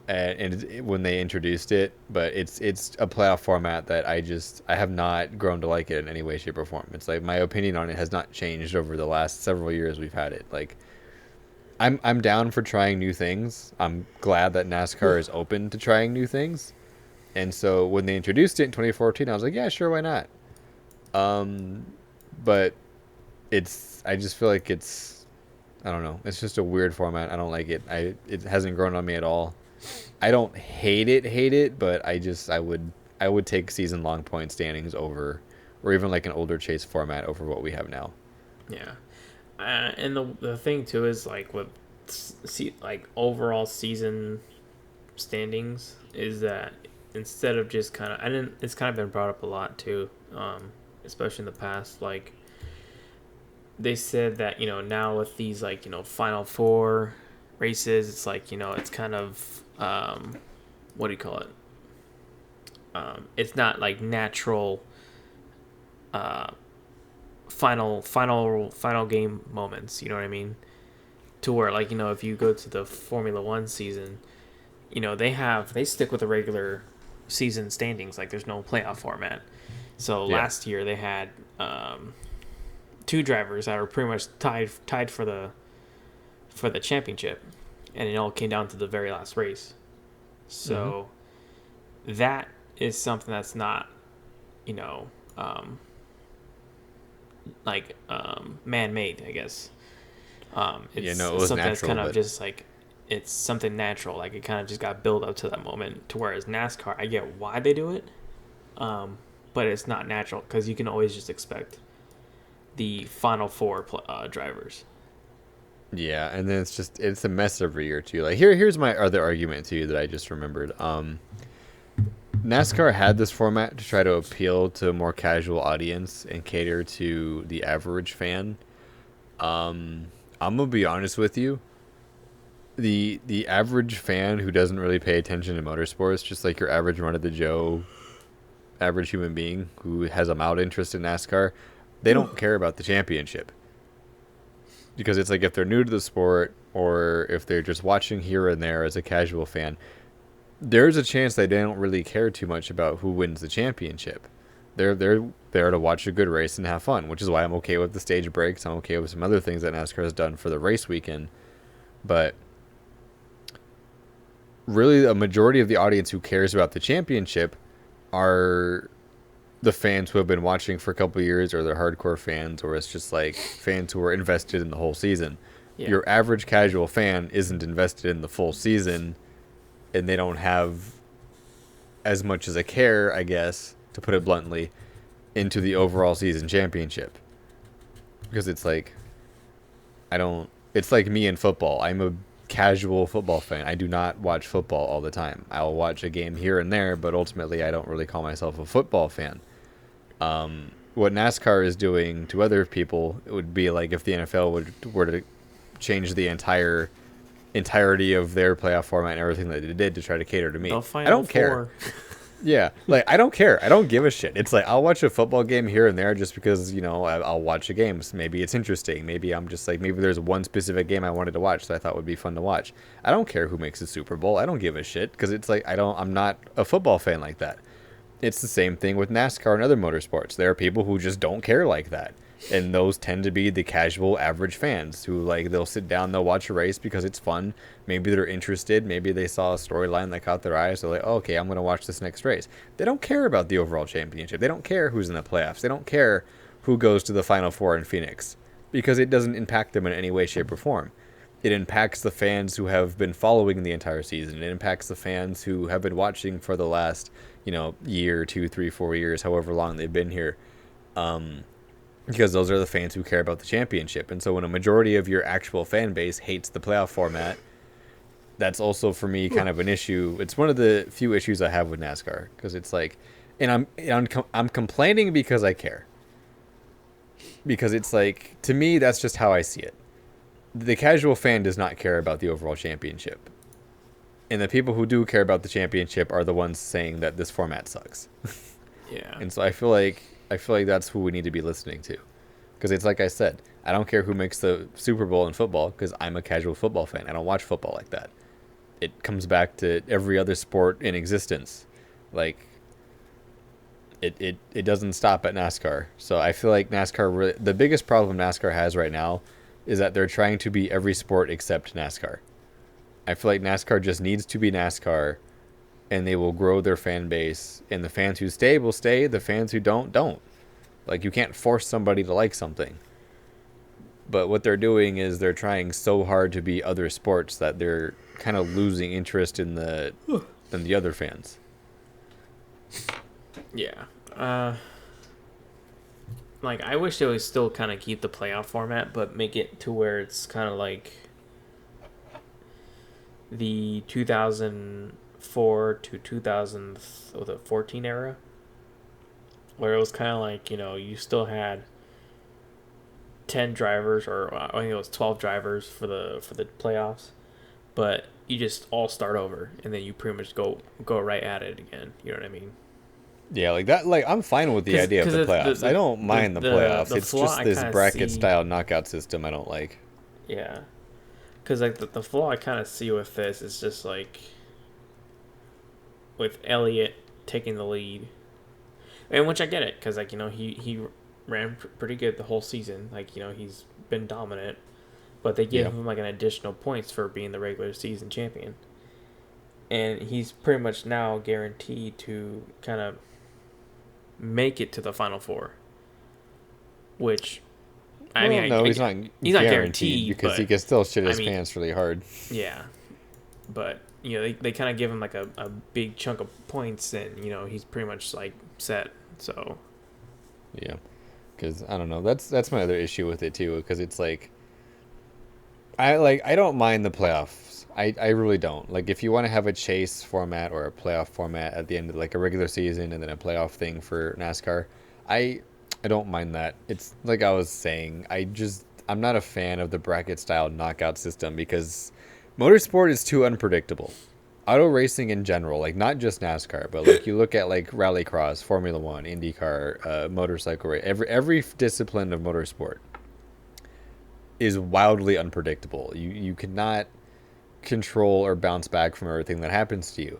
and when they introduced it, but it's a playoff format that I have not grown to like it in any way, shape, or form. It's like my opinion on it has not changed over the last several years we've had it. Like, I'm down for trying new things. I'm glad that NASCAR is open to trying new things. And so when they introduced it in 2014, I was like, yeah, sure, why not? Um, but I just feel like I don't know. It's just a weird format. I don't like it. It hasn't grown on me at all. I don't hate it, but I would take season long point standings over, or even like an older chase format over what we have now. yeah. And the thing too is like with like overall season standings is that instead of just kind of I didn't it's kind of been brought up a lot too, especially in the past. Like they said that now with these like final four races, it's like it's kind of what do you call it? It's not like natural uh, final game moments. You know what I mean? To where like if you go to the Formula One season, they stick with the regular season standings. Like there's no playoff format. So Yeah. last year they had 2 drivers that were pretty much tied for the championship, and it all came down to the very last race. So that is something that's not, you know, um, man-made, I guess. Yeah, It's no, it was something that's natural, kind of but just like it's something natural. Like it kind of just got built up to that moment. To whereas NASCAR, I get why they do it, but it's not natural because you can always just expect the final four drivers. yeah, and then it's a mess every year too. Like, here's my other argument to you that I just remembered. NASCAR had this format to try to appeal to a more casual audience and cater to the average fan. I'm gonna be honest with you. The average fan who doesn't really pay attention to motorsports, just like your average run of the Joe average human being who has a mild interest in NASCAR, they don't care about the championship. Because it's like if they're new to the sport or if they're just watching here and there as a casual fan, there's a chance they don't really care too much about who wins the championship. They're there to watch a good race and have fun, which is why I'm okay with the stage breaks. I'm okay with some other things that NASCAR has done for the race weekend. But really, a majority of the audience who cares about the championship are the fans who have been watching for a couple of years, or they're hardcore fans, or it's just like fans who are invested in the whole season. Yeah. Your average casual fan isn't invested in the full season, and they don't have as much as a care, I guess, to put it bluntly, into the overall season championship. Because it's like, I don't. It's like me in football. I'm a casual football fan. I do not watch football all the time. I'll watch a game here and there, but ultimately, I don't really call myself a football fan. What NASCAR is doing to other people, it would be like if the NFL were to change the entirety of their playoff format and everything that they did to try to cater to me. The I don't care. Yeah, like I don't care. I don't give a shit. It's like I'll watch a football game here and there just because I'll watch a game. Maybe it's interesting. Maybe I'm just like maybe there's one specific game I wanted to watch that I thought would be fun to watch. I don't care who makes the Super Bowl. I don't give a shit because it's like I'm not a football fan like that. It's the same thing with NASCAR and other motorsports. There are people who just don't care like that. And those tend to be the casual average fans who like they'll sit down, they'll watch a race because it's fun. Maybe they're interested, maybe they saw a storyline that caught their eye, so like, oh, okay, I'm going to watch this next race. They don't care about the overall championship. They don't care who's in the playoffs. They don't care who goes to the final four in Phoenix because it doesn't impact them in any way, shape, or form. It impacts the fans who have been following the entire season. It impacts the fans who have been watching for the last, year, 2, 3, 4 years, however long they've been here. Because those are the fans who care about the championship. And so when a majority of your actual fan base hates the playoff format, that's also for me kind of an issue. It's one of the few issues I have with NASCAR because it's like, and I'm complaining because I care. Because it's like, to me, that's just how I see it. The casual fan does not care about the overall championship. And the people who do care about the championship are the ones saying that this format sucks. Yeah. And so I feel like that's who we need to be listening to. Because it's like I said, I don't care who makes the Super Bowl in football because I'm a casual football fan. I don't watch football like that. It comes back to every other sport in existence. Like, it doesn't stop at NASCAR. So I feel like NASCAR really, the biggest problem NASCAR has right now is that they're trying to be every sport except NASCAR. I feel like NASCAR just needs to be NASCAR, and they will grow their fan base. And the fans who stay will stay. The fans who don't. Like, you can't force somebody to like something. But what they're doing is they're trying so hard to be other sports that they're kind of losing interest in the other fans. Yeah. Like, I wish they would still kind of keep the playoff format, but make it to where it's kind of like the 2004 to 2014 era, where it was kind of like, you still had 10 drivers, or I think it was 12 drivers for the playoffs, but you just all start over, and then you pretty much go right at it again. You know what I mean? Yeah, like that. Like, I'm fine with the idea of the playoffs. I don't mind the playoffs. It's just this bracket style knockout system I don't like. Yeah, because like the flaw I kind of see with this is just like with Elliott taking the lead, and which I get it because like he ran pretty good the whole season. Like he's been dominant, but they give him like an additional points for being the regular season champion, and he's pretty much now guaranteed to kind of make it to the Final Four, which I mean, he's not guaranteed because he can still shit his pants really hard. Yeah, but they kind of give him like a big chunk of points, and he's pretty much like set. So yeah, because I don't know. That's my other issue with it too. Because it's like I don't mind the playoffs. I really don't. Like, if you want to have a chase format or a playoff format at the end of like a regular season and then a playoff thing for NASCAR, I don't mind that. It's like I was saying, I'm not a fan of the bracket style knockout system because motorsport is too unpredictable. Auto racing in general, like not just NASCAR, but like you look at like rallycross, Formula One, IndyCar, motorcycle race, every discipline of motorsport is wildly unpredictable. You cannot control or bounce back from everything that happens to you.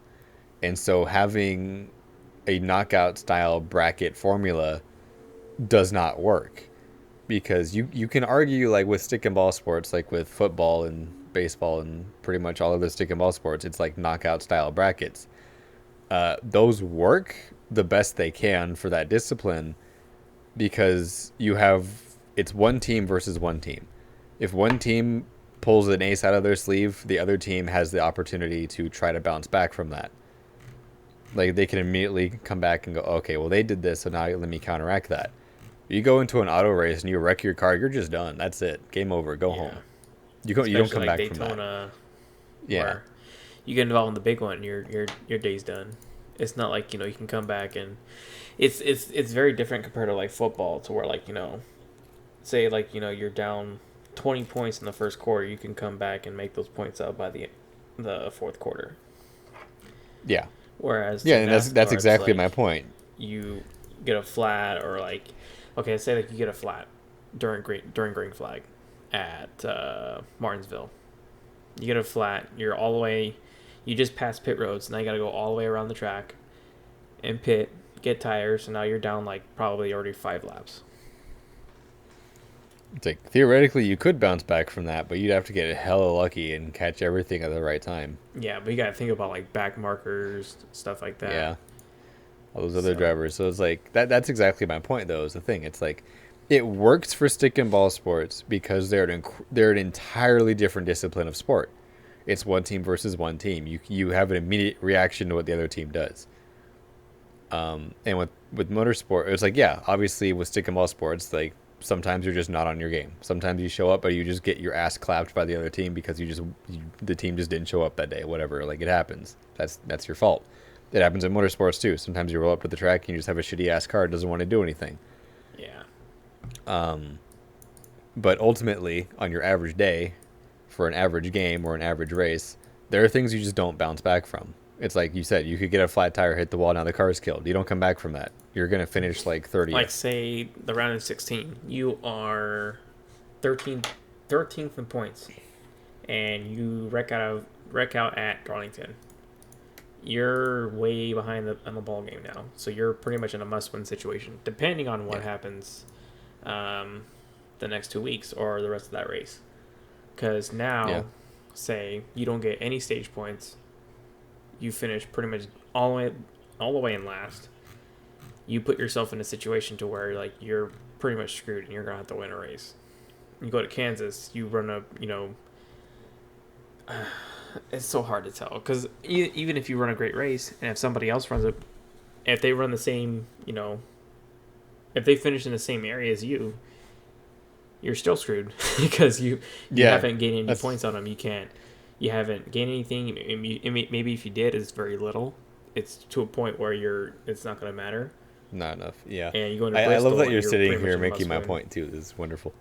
And so having a knockout style bracket formula does not work because you can argue like with stick and ball sports, like with football and baseball and pretty much all of the stick and ball sports, it's like knockout style brackets. Those work the best they can for that discipline because it's one team versus one team. If one team pulls an ace out of their sleeve, the other team has the opportunity to try to bounce back from that. Like, they can immediately come back and go, okay, well, they did this, so now let me counteract that. You go into an auto race and you wreck your car, you're just done. That's it. Game over. Go home. You don't come back Daytona, from that. Yeah. You get involved in the big one, your day's done. It's not like, you can come back, and it's very different compared to like football, to where like, say like, you're down 20 points in the first quarter, you can come back and make those points up by the fourth quarter. Yeah. Whereas and that's exactly my point. You get a flat, or like, okay, say like you get a flat during green flag at Martinsville. You get a flat, you're all the way, you just passed pit roads, now you got to go all the way around the track and pit. get tires, and now you're down like probably already 5 laps. It's like theoretically you could bounce back from that, but you'd have to get hella lucky and catch everything at the right time. Yeah, but you got to think about like back markers, stuff like that. Yeah, all those other So drivers. So it's like that's exactly my point though. Is the thing. It's like it works for stick and ball sports because they're an entirely different discipline of sport. It's one team versus one team. You have an immediate reaction to what the other team does. And with motorsport, it's like, yeah, obviously with stick and ball sports, like sometimes you're just not on your game. Sometimes you show up, but you just get your ass clapped by the other team because the team just didn't show up that day. Whatever, like it happens. That's your fault. It happens in motorsports too. Sometimes you roll up to the track and you just have a shitty ass car that doesn't want to do anything. yeah, But ultimately, on your average day, for an average game or an average race, there are things you just don't bounce back from. It's like you said, you could get a flat tire, hit the wall, now the car is killed. You don't come back from that. You're going to finish like 30th. like say the round of 16, you are 13th in points, and you wreck out at Darlington. You're way behind on the ball game now, so you're pretty much in a must-win situation, depending on what happens the next 2 weeks or the rest of that race. Because now, say you don't get any stage points, you finish pretty much all the way in last. You put yourself in a situation to where like you're pretty much screwed, and you're gonna have to win a race. You go to Kansas, you run a it's so hard to tell because even if you run a great race, and if somebody else runs it, if they run the same, if they finish in the same area as you, you're still screwed because you haven't gained any points on them. You haven't gained anything. Maybe if you did, it's very little. It's to a point where it's not going to matter. Not enough, yeah. And you go into I love that you're sitting pretty here much a making my must-win. point too. This is wonderful.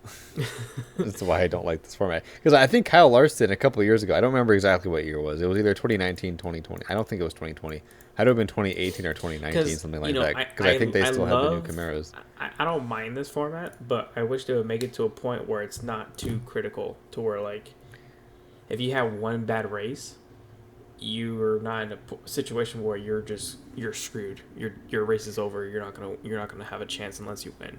That's why I don't like this format. Because I think Kyle Larson a couple of years ago, I don't remember exactly what year it was. It was either 2019, 2020. I don't think it was 2020. Had to have been 2018 or 2019, something like that. Because I think they still have the new Camaros. I don't mind this format, but I wish they would make it to a point where it's not too critical to where like if you have one bad race, you're not in a situation where you're screwed. Your race is over. You're not gonna have a chance unless you win.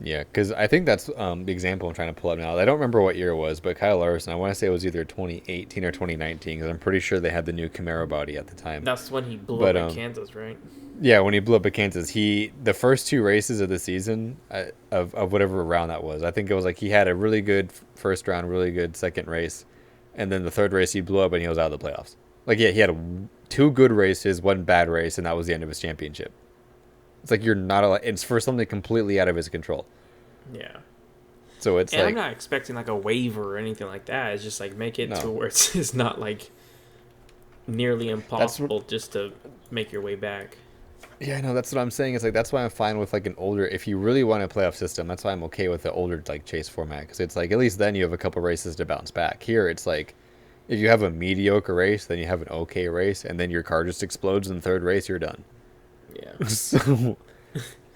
Yeah, because I think that's the example I'm trying to pull up now. I don't remember what year it was, but Kyle Larson, I want to say it was either 2018 or 2019, because I'm pretty sure they had the new Camaro body at the time. That's when he blew up in Kansas, right? Yeah, when he blew up at Kansas, the first two races of the season of whatever round that was, I think it was like he had a really good first round, really good second race, and then the third race he blew up and he was out of the playoffs. Like, yeah, he had two good races, one bad race, and that was the end of his championship. It's like you're not allowed. It's for something completely out of his control. Yeah. So it's and like I'm not expecting like a waiver or anything like that. It's just like make it to where it's not like nearly impossible just to make your way back. Yeah, no, that's what I'm saying. It's like that's why I'm fine with like an older. If you really want a playoff system, that's why I'm okay with the older like chase format, because it's like at least then you have a couple races to bounce back. Here, it's like if you have a mediocre race, then you have an okay race, and then your car just explodes in the third race, you're done. Yeah. So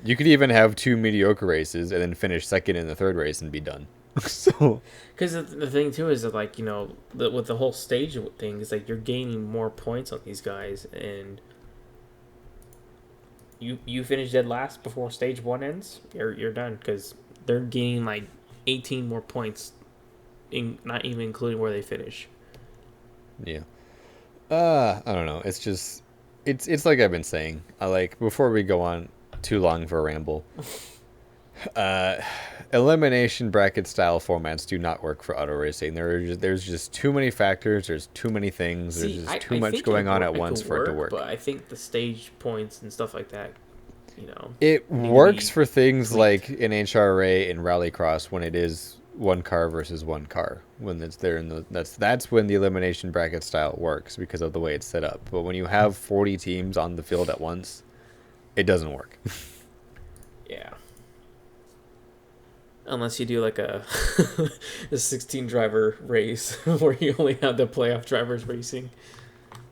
you could even have two mediocre races and then finish second in the third race and be done. So because the thing too is that like with the whole stage thing is like you're gaining more points on these guys, and you finish dead last before stage one ends, you're done because they're gaining like 18 more points, not even including where they finish. Yeah. I don't know. It's just it's like I've been saying. I like before we go on too long for a ramble. Elimination bracket style formats do not work for auto racing. There's just too many factors. There's too many things. There's just too much going on at once for it to work. But I think the stage points and stuff like that, it works for things like in HRA and Rallycross when it is one car versus one car. When it's there that's when the elimination bracket style works because of the way it's set up. But when you have 40 teams on the field at once, it doesn't work. Yeah. Unless you do like a 16 driver race where you only have the playoff drivers racing.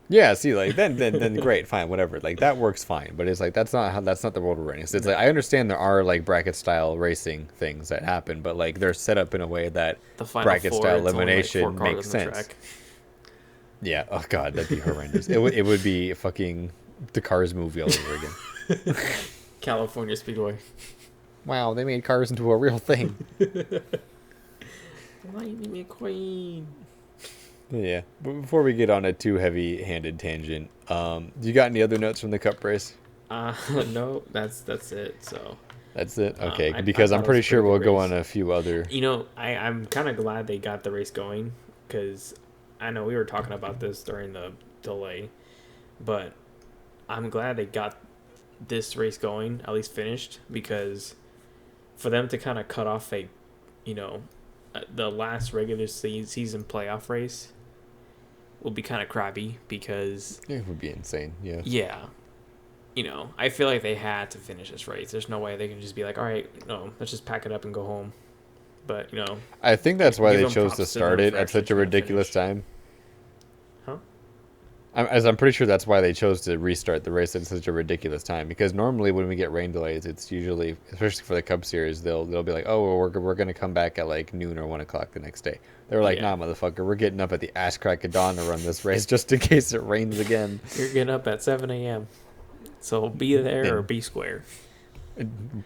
Yeah, see, like then great, fine, whatever. Like that works fine, but it's like that's not the world we're in. It's like I understand there are like bracket style racing things that happen, but like they're set up in a way that bracket style elimination makes sense. Yeah. Oh god, that'd be horrendous. It would be fucking the Cars movie all over again. California Speedway. Wow, they made cars into a real thing. Lightning McQueen. Yeah. But before we get on a too heavy-handed tangent, you got any other notes from the Cup race? No, that's it. So That's it. Okay, I because I'm thought it was pretty a sure pretty we'll good go race. on a few other. I'm kind of glad they got the race going because I know we were talking about this during the delay, but I'm glad they got this race going, at least finished, because for them to kind of cut off you know, the last regular season playoff race will be kind of crappy because, It would be insane. Yeah. yeah, I feel like they had to finish this race. There's no way they can just be like, all right, no, let's just pack it up and go home. But, I think that's why give they them chose to props to start them it for at actually such a trying to ridiculous finish. time. Huh? I'm pretty sure that's why they chose to restart the race at such a ridiculous time. Because normally when we get rain delays, it's usually, especially for the Cup Series, they'll be like, oh, well, we're gonna come back at like noon or 1 o'clock the next day. They were like, Yeah. nah, motherfucker, we're getting up at the ass crack of dawn to run this race just in case it rains again. You're getting up at 7 a.m. So be there or And be square.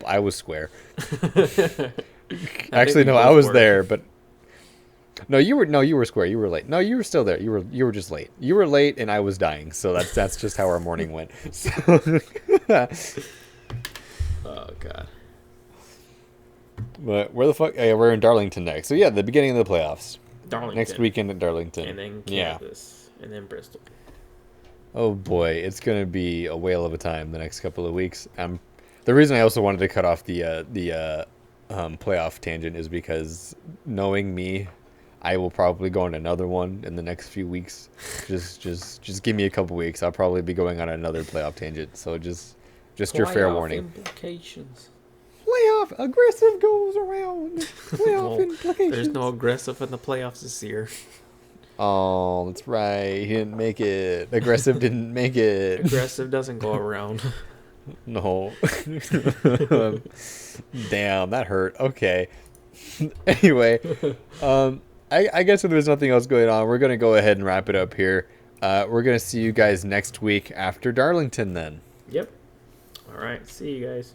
I was square. I think Actually, we no, I both was were. there, but no, you were square. You were late. No, you were still there. You were just late. You were late, and I was dying. So that's just how our morning went. So, Oh, God. but where the fuck? Yeah, we're in Darlington next. So yeah, the beginning of the playoffs Darlington. next weekend at Darlington. And then Yeah. Kansas. And then Bristol. Oh boy, it's gonna be a whale of a time the next couple of weeks. The reason I also wanted to cut off the playoff tangent is because knowing me, I will probably go on another one in the next few weeks. Just give me a couple weeks. I'll probably be going on another playoff tangent. So just your fair Playoff warning. Implications. Playoff aggressive goes around. Playoff Well, implications. there's no aggressive in the playoffs this year. Oh, that's right. He didn't make it. Aggressive didn't make it. Aggressive doesn't go around. No. Damn, that hurt. Okay. Anyway, I guess if there's nothing else going on, we're gonna go ahead and wrap it up here. We're gonna see you guys next week after Darlington then. Yep. All right. See you guys.